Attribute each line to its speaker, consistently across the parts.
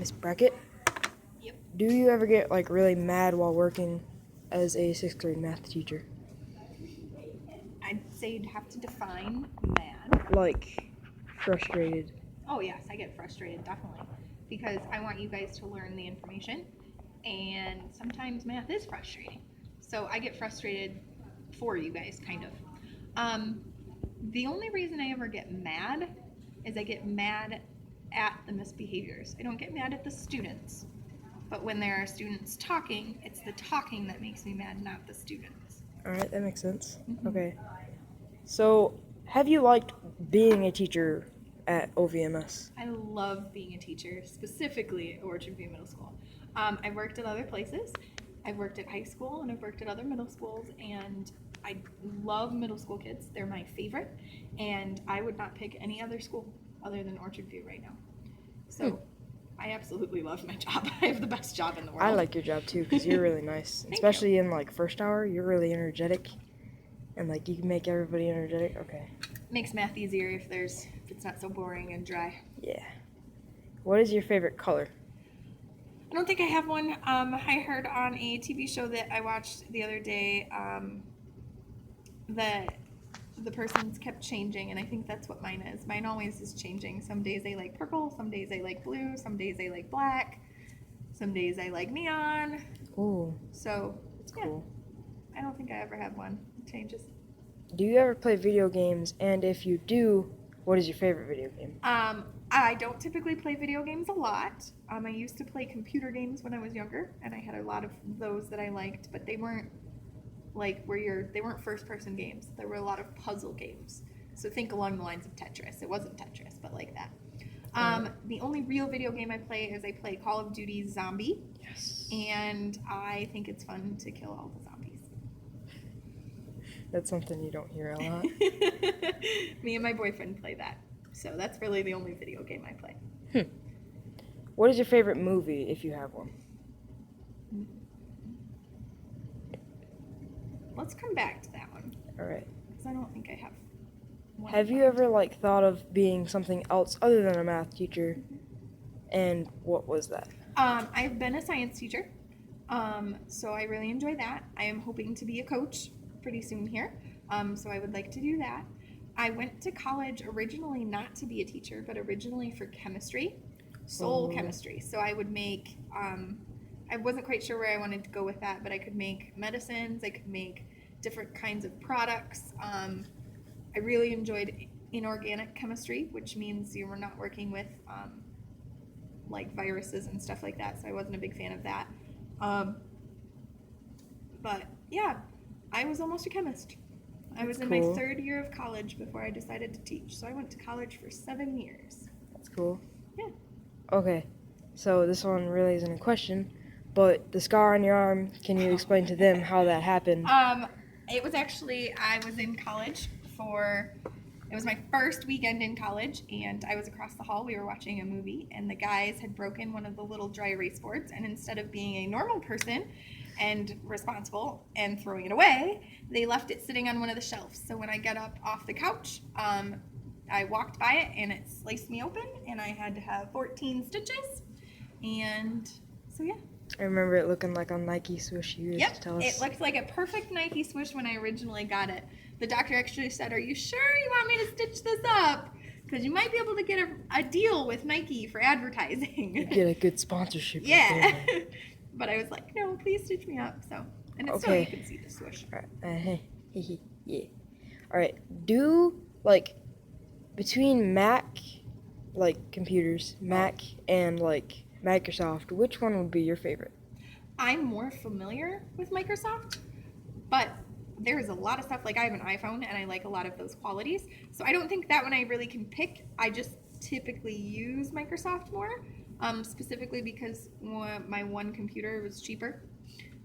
Speaker 1: Miss Brackett,
Speaker 2: Yep.
Speaker 1: do you ever get like really mad while working as a sixth grade math teacher?
Speaker 2: I'd say you'd have to define mad.
Speaker 1: Like frustrated?
Speaker 2: Oh, yes, I get frustrated, definitely. Because I want you guys to learn the information, and sometimes math is frustrating. So I get frustrated for you guys, kind of. Um, the only reason I ever get mad is I get mad at the misbehaviors. I don't get mad at the students. But when there are students talking, it's the talking that makes me mad, not the students.
Speaker 1: All right, that makes sense.
Speaker 2: Mhm.
Speaker 1: Okay. So, have you liked being a teacher at OVMS?
Speaker 2: I love being a teacher, specifically at Orchard View Middle School. I've worked at other places. I've worked at high school and I've worked at other middle schools, and I love middle school kids. They're my favorite, and I would not pick any other school other than Orchard View right now. So I absolutely love my job. I have the best job in the world.
Speaker 1: I like your job too because you're really nice,
Speaker 2: Thank
Speaker 1: especially in like first hour. You're really energetic, and like you can make everybody energetic. Okay.
Speaker 2: Makes math easier if it's not so boring and dry.
Speaker 1: Yeah. What is your favorite color?
Speaker 2: I don't think I have one. I heard on a TV show that I watched the other day that the person's kept changing, and I think that's what mine is. Mine always is changing. Some days I like purple, some days I like blue, some days I like black, some days I like neon.
Speaker 1: Ooh,
Speaker 2: So,
Speaker 1: that's
Speaker 2: yeah,
Speaker 1: cool.
Speaker 2: I don't think I ever have one. It changes.
Speaker 1: Do you ever play video games? And if you do, what is your favorite video game?
Speaker 2: I don't typically play video games a lot. I used to play computer games when I was younger, and I had a lot of those that I liked, but they weren't like they weren't first person games. There were a lot of puzzle games. So think along the lines of Tetris. It wasn't Tetris, but like that. The only real video game I play is I play Call of Duty Zombie,
Speaker 1: Yes.
Speaker 2: and I think it's fun to kill all the zombies.
Speaker 1: That's something you don't hear a lot.
Speaker 2: Me and my boyfriend play that. So that's really the only video game I play.
Speaker 1: What is your favorite movie, if you have one?
Speaker 2: Let's come back to that one,
Speaker 1: All right.
Speaker 2: because I don't think I have one.
Speaker 1: Have you ever like thought of being something else other than a math teacher? And what was that?
Speaker 2: I've been a science teacher, so I really enjoy that. I am hoping to be a coach pretty soon here, so I would like to do that. I went to college originally not to be a teacher, but originally for chemistry, chemistry. So I would make, I wasn't quite sure where I wanted to go with that, but I could make medicines, I could make different kinds of products. I really enjoyed inorganic chemistry, which means you were not working with like viruses and stuff like that, so I wasn't a big fan of that. But yeah, I was almost a chemist. I was in my
Speaker 1: cool.
Speaker 2: 3rd year of college before I decided to teach, so I went to college for 7 years.
Speaker 1: That's cool.
Speaker 2: Yeah.
Speaker 1: Okay, so this one really isn't a question, but the scar on your arm, can you explain to them how that happened?
Speaker 2: It was actually, I was in college it was my first weekend in college, and I was across the hall. We were watching a movie, and the guys had broken one of the little dry erase boards, and instead of being a normal person and responsible and throwing it away, they left it sitting on one of the shelves. So when I got up off the couch, I walked by it, and it sliced me open, and I had to have 14 stitches, and so yeah.
Speaker 1: I remember it looking like a Nike swoosh you used to tell us.
Speaker 2: It looked like a perfect Nike swoosh when I originally got it. The doctor actually said, "Are you sure you want me to stitch this up? Because you might be able to get a deal with Nike for advertising."
Speaker 1: Get a good sponsorship.
Speaker 2: Yeah. But I was like, "No, please stitch me up." So, and it's still, you can see the swoosh.
Speaker 1: All right. Yeah. All right. Do like between Mac, like computers, Mac and like Microsoft, which one would be your favorite?
Speaker 2: I'm more familiar with Microsoft, but there's a lot of stuff, like I have an iPhone and I like a lot of those qualities. So I don't think that one I really can pick. I just typically use Microsoft more, specifically because my one computer was cheaper.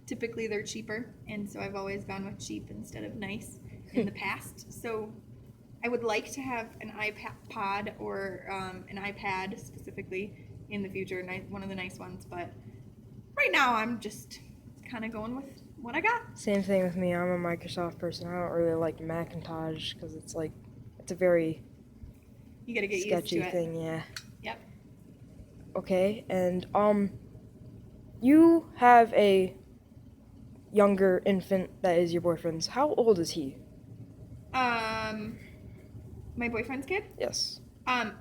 Speaker 2: Typically they're cheaper, and so I've always gone with cheap instead of nice in the past. So I would like to have an iPod or an iPad specifically in the future, one of the nice ones, but right now I'm just kind of going with what I got.
Speaker 1: Same thing with me. I'm a Microsoft person. I don't really like Macintosh because it's a very
Speaker 2: You gotta get
Speaker 1: sketchy
Speaker 2: used to it.
Speaker 1: thing. Yeah.
Speaker 2: Yep.
Speaker 1: Okay, and you have a younger infant that is your boyfriend's. How old is he?
Speaker 2: My boyfriend's kid.
Speaker 1: Yes.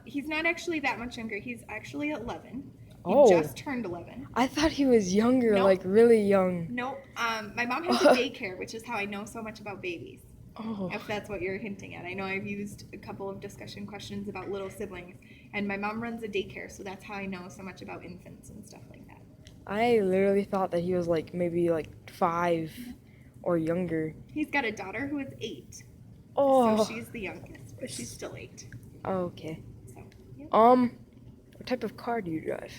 Speaker 2: He's not actually that much younger. He's actually 11. He
Speaker 1: Oh.
Speaker 2: just turned 11.
Speaker 1: I thought he was younger,
Speaker 2: Nope.
Speaker 1: like really young.
Speaker 2: Nope. My mom has a daycare, which is how I know so much about babies.
Speaker 1: Oh.
Speaker 2: If that's what you're hinting at. I know I've used a couple of discussion questions about little siblings, and my mom runs a daycare, so that's how I know so much about infants and stuff like that.
Speaker 1: I literally thought that he was like maybe like 5 or younger.
Speaker 2: He's got a daughter who is 8.
Speaker 1: Oh.
Speaker 2: So she's the youngest, but she's still 8.
Speaker 1: Okay.
Speaker 2: So, yeah.
Speaker 1: What type of car do you drive?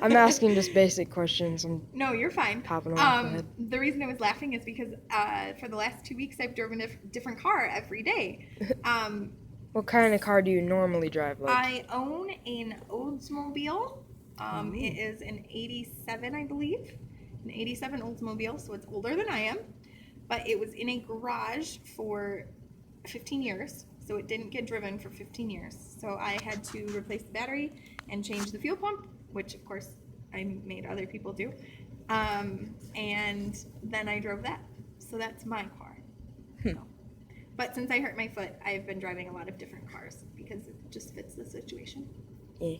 Speaker 1: I'm asking just basic questions.
Speaker 2: No, you're fine.
Speaker 1: Popping off my head.
Speaker 2: The reason I was laughing is because for the last 2 weeks I've driven a different car every day.
Speaker 1: What kind of car do you normally drive? Like?
Speaker 2: I own an Oldsmobile. It is an 87, I believe. An 87 Oldsmobile, so it's older than I am. But it was in a garage for 15 years, so it didn't get driven for 15 years. So I had to replace the battery and change the fuel pump, which of course I made other people do. And then I drove that. So that's my car. So. But since I hurt my foot, I've been driving a lot of different cars because it just fits the situation.
Speaker 1: Yeah.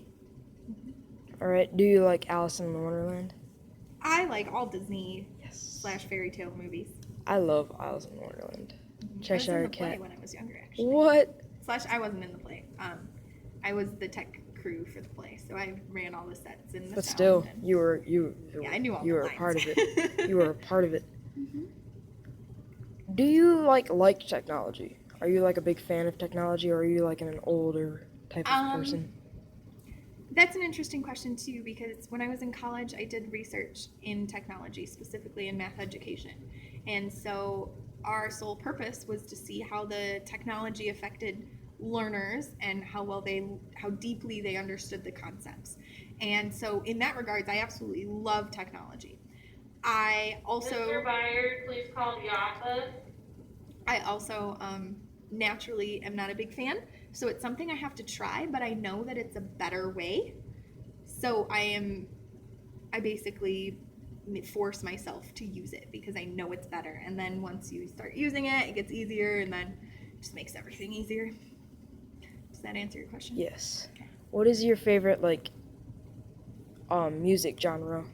Speaker 1: Alright, do you like Alice in Wonderland?
Speaker 2: I like all Disney
Speaker 1: Yes.
Speaker 2: / fairy tale movies.
Speaker 1: I love Alice in Wonderland.
Speaker 2: I was in
Speaker 1: Cheshire
Speaker 2: the play
Speaker 1: Cat.
Speaker 2: when I was younger, actually.
Speaker 1: What?
Speaker 2: / I wasn't in the play. I was the tech crew for the play, so I ran all the sets and the
Speaker 1: But
Speaker 2: sound
Speaker 1: still,
Speaker 2: and-
Speaker 1: you were
Speaker 2: Yeah, I knew all
Speaker 1: you
Speaker 2: the
Speaker 1: were a
Speaker 2: lines.
Speaker 1: part of it. You were a part of it.
Speaker 2: Mhm.
Speaker 1: Do you like technology? Are you like a big fan of technology, or are you like an older type of person?
Speaker 2: That's an interesting question too, because when I was in college, I did research in technology, specifically in math education. And so our sole purpose was to see how the technology affected learners and how deeply they understood the concepts. And so in that regards, I absolutely love technology. I also
Speaker 3: Mr. Byard, please call the office.
Speaker 2: I also naturally am not a big fan, so it's something I have to try, but I know that it's a better way. So I basically force myself to use it because I know it's better. And then once you start using it, it gets easier, and then it just makes everything easier. Does that answer your question?
Speaker 1: Yes.
Speaker 2: Okay.
Speaker 1: What is your favorite music genre?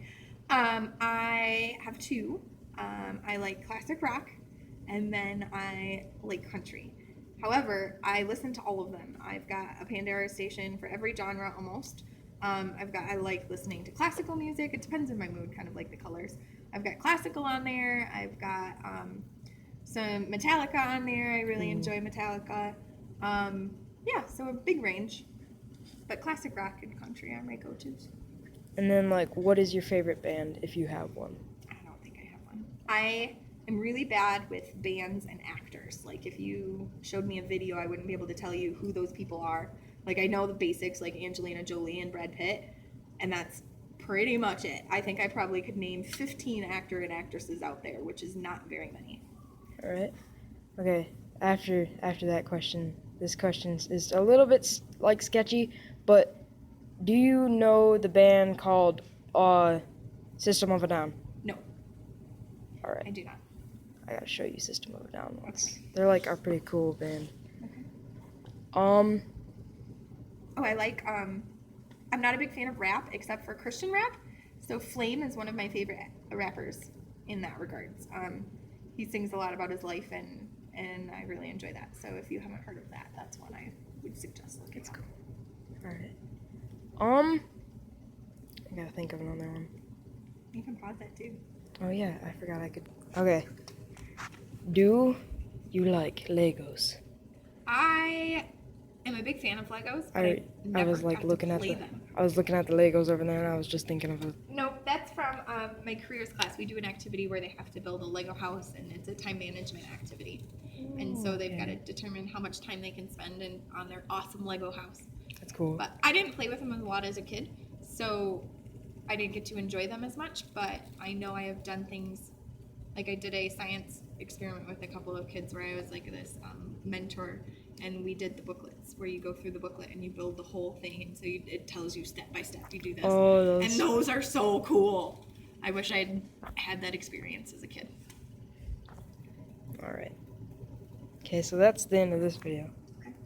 Speaker 2: I have 2. I like classic rock, and then I like country. However, I listen to all of them. I've got a Pandora station for every genre almost. I like listening to classical music. It depends on my mood, kind of like the colors. I've got classical on there. I've got some Metallica on there. I really enjoy Metallica. Yeah, so a big range. But classic rock and country are my go-tos.
Speaker 1: And then what is your favorite band if you have one?
Speaker 2: I don't think I have one. I am really bad with bands and actors. Like if you showed me a video, I wouldn't be able to tell you who those people are. Like I know the basics, like Angelina Jolie and Brad Pitt, and that's pretty much it. I think I probably could name 15 actor and actresses out there, which is not very many.
Speaker 1: All right. Okay. After that question, this question is a little bit sketchy, but do you know the band called System of a Down?
Speaker 2: No.
Speaker 1: All right.
Speaker 2: I do not.
Speaker 1: I gotta show you System of a Down once.
Speaker 2: Okay.
Speaker 1: They're like a pretty cool band.
Speaker 2: Okay. Oh, I like, I'm not a big fan of rap except for Christian rap. So Flame is one of my favorite rappers in that regards. He sings a lot about his life and I really enjoy that. So if you haven't heard of that, that's one I would suggest looking at.
Speaker 1: Cool. All right. I gotta think of another one.
Speaker 2: You can pause that too.
Speaker 1: Oh yeah, I forgot I could. Okay. Do you like Legos?
Speaker 2: I am a big fan of Legos. But
Speaker 1: I
Speaker 2: never
Speaker 1: was
Speaker 2: got to
Speaker 1: looking at
Speaker 2: play
Speaker 1: the
Speaker 2: them.
Speaker 1: I was looking at the Legos over there, and I was just thinking of a.
Speaker 2: No, that's from my careers class. We do an activity where they have to build a Lego house, and it's a time management activity. And so they've got to determine how much time they can spend on their awesome Lego house.
Speaker 1: That's cool.
Speaker 2: But I didn't play with them a lot as a kid, so I didn't get to enjoy them as much. But I know I have done things, like I did a science experiment with a couple of kids where I was like this mentor, and we did the booklets where you go through the booklet and you build the whole thing, and so it tells you step by step you do this.
Speaker 1: Oh,
Speaker 2: And those are so cool. I wish I had that experience as a kid.
Speaker 1: All right. Okay, so that's the end of this video.